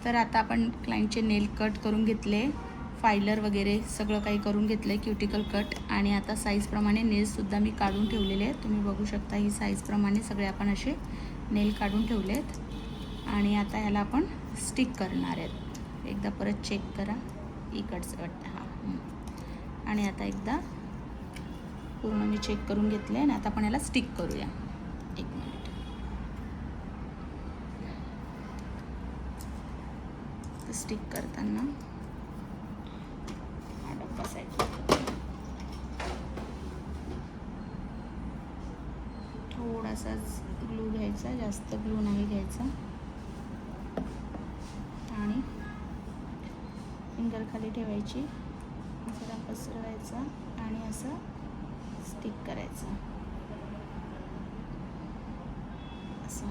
तर आता आपण क्लायंटचे नेल कट करून घेतले, फायलर वगैरे सगळं काही करून घेतलं आहे, क्युटिकल कट. आणि आता साईजप्रमाणे नेल्ससुद्धा मी काढून ठेवलेले आहेत. तुम्ही बघू शकता ही साईजप्रमाणे सगळे आपण असे नेल काढून ठेवले आहेत. आणि आता ह्याला आपण स्टिक करणार आहेत. एकदा परत चेक करा, इकडचं वाटतं हां. आणि आता एकदा पूर्ण मी चेक करून घेतलं आहे आणि आता आपण ह्याला स्टिक करूया. एक मिनिट. स्टिक करताना हा डब्बा साईड थोडासाच ग्लू घ्यायचा, जास्त ग्लू नाही घ्यायचा. आणि फिंगर खाली ठेवायची, जरा पसरवायचा आणि असं स्टिक करायचं असं.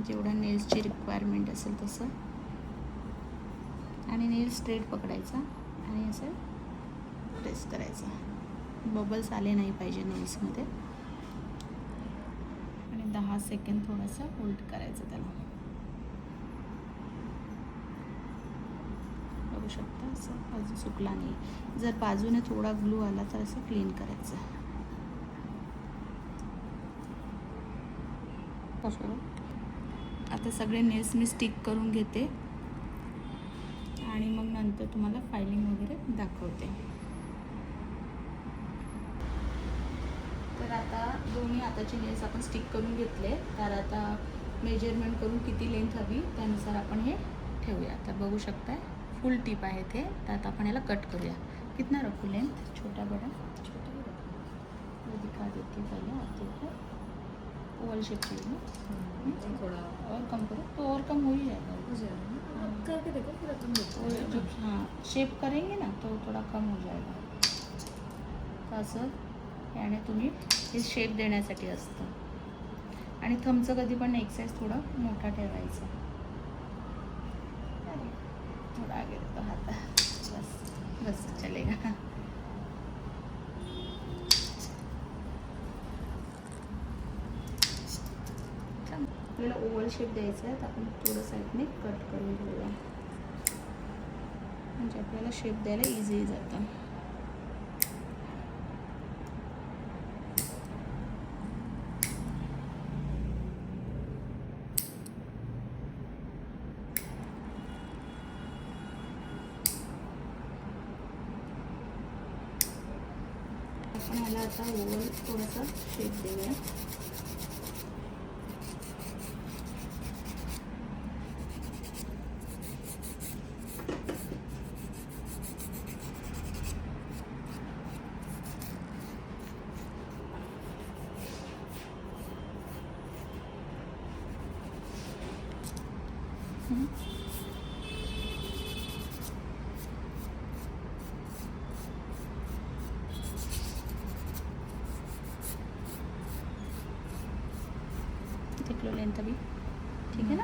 जेवढा नेल्सची रिक्वायरमेंट असेल तसं. आणि नेल स्ट्रेट पकडायचा आणि असं प्रेस करायचा. बबल्स आले नाही पाहिजे नेल्समध्ये. आणि 10 सेकंड थोडंसं होल्ड करायचं त्याला. बघू शकता असं बाजू सुकला नाही. जर बाजूने थोडा ग्लू आला तर असं क्लीन करायचं. आता सगळे नेल्स मी स्टिक करून घेते आणि मग नंतर तुम्हाला फायलिंग वगैरे दाखवते. तर आता दोन्ही हाताचे नेल्स आपण स्टिक करून घेतले. तर आता मेजरमेंट करून किती लेंथ हवी त्यानुसार आपण हे ठेवूया. तर बघू शकताय फुल टिप आहे ते. तर आता आपण याला कट करूया. कितना रखू लेंथ, छोटा बड़ा? छोटा ही रखो. वो दिखा देती पहले आपको. ओवल शेप चाहिए थोड़ा और कम करो तो और कम हो ही जाएगा. करके देखो फिर तुम देखो. जब हाँ शेप करेंगे ना तो थोड़ा कम हो जाएगा. तर असं याने तुम्ही हे शेप देण्यासाठी असतं. आणि थंबचं कधी पण एक साईज थोडं मोठा ठेवायचा. थोडा आगे देतो हात. बस बस चलेगा. आपल्याला ओव्हल शेप द्यायचा आहे. तर आपण थोडं साईडने कट करून घेऊया, म्हणजे आपल्याला शेप द्यायला इझी जातं. आपण ह्याला आता ओव्हल थोडासा शेप देऊया. देख लो लेंथ अभी ठीक है ना.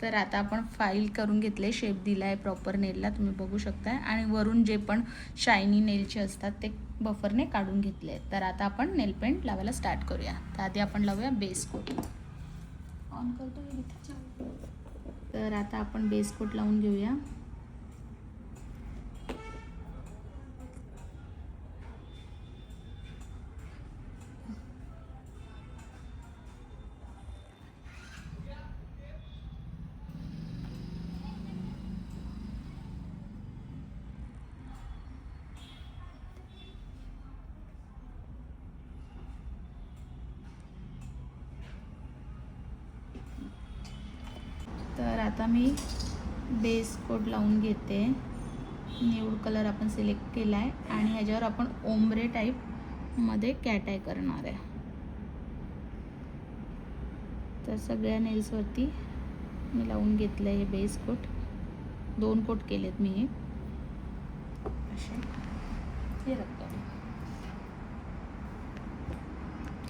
तर आता आपण फाईल करून घेतले, शेप दिला आहे प्रॉपर नेलला तुम्ही बघू शकताय. आणि वरून जे पण शायनी नेलचे असतात ते बफरने काढून घेतले. तर आता आपण नेल पेंट लावायला स्टार्ट करूया. तर आधी आपण लावूया बेस कोट. ऑन करतो हे इथे. तर आता आपण बेस कोट लावून घेऊया. तर आता मी बेस कोट लावून घेते. न्यूड कलर आपण सिलेक्ट केला आहे आणि ह्याच्यावर आपण ओम्ब्रे टाईपमध्ये कॅट आय करणार आहे. तर सगळ्या नेल्सवरती मी लावून घेतलं आहे हे बेस कोट. 2 कोट केलेत मी हे असे. हे रखतो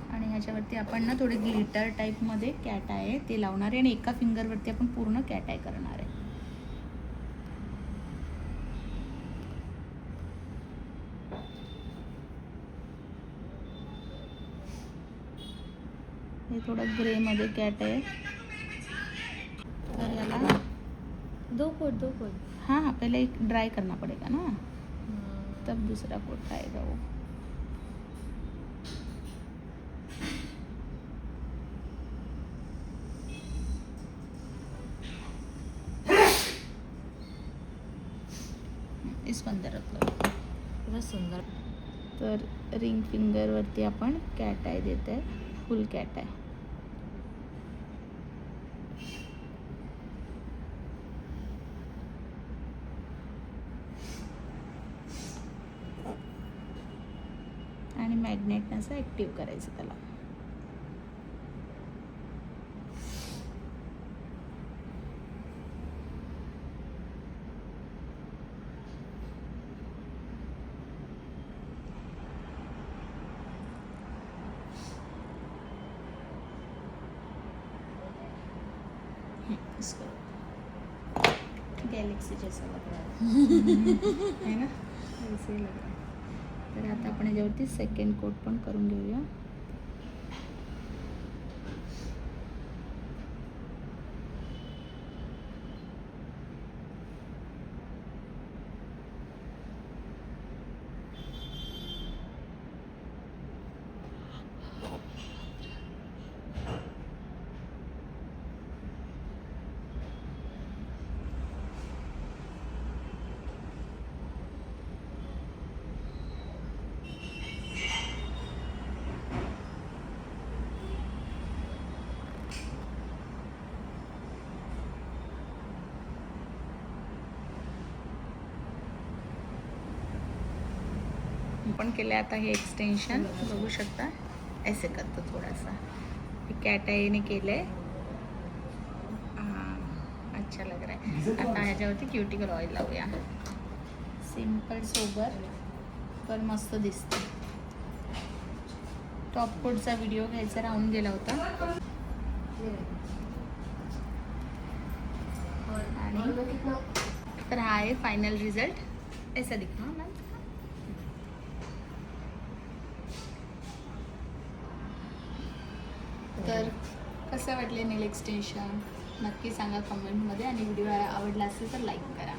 आणि ह्याच्यावरती आपण ना थोडे ग्लिटर टाईपमध्ये कॅट आहे ते लावणार आहे. आणि एका फिंगरवरती आपण पूर्ण कॅट आय करणार आहे. हे थोडं ग्रेमध्ये कॅट आहे. तर याला दो कोट हाँ हाँ पहले एक ड्राई करना पड़ेगा ना, तब दूसरा कोट आएगा वो. इसको अंदर रख लो. खूपच सुंदर. तर रिंग फिंगरवरती आपण कॅट आय देत आहे, फुल कॅट आय. आणि मॅग्नेटनं असं ॲक्टिव्ह करायचं त्याला. इसको गैलेक्सी जैसा लग रहा है ना, ऐसे ही लग रहा है. तर आता आपण याच्यावरती सेकंड कोट पण करून घेऊया. आपण केलं आता हे एक्सटेन्शन बघू शकता, ऐसे करतो थोडासा. हे कॅट आयने केलंय. हां अच्छा लग रहा है. आता ह्याच्यावरती क्युटिकल ऑइल लावूया. सिम्पल सोबर पण मस्त दिसते. टॉप कोटचा व्हिडिओ घ्यायचा राहून गेला होता. आणि तर हा आहे फायनल रिझल्ट. ऐसा दिखा मॅम. तर कसं वाटले नेल एक्सटेन्शन नक्की सांगा कमेंटमध्ये, आणि व्हिडिओ आवडला असेल तर लाईक करा.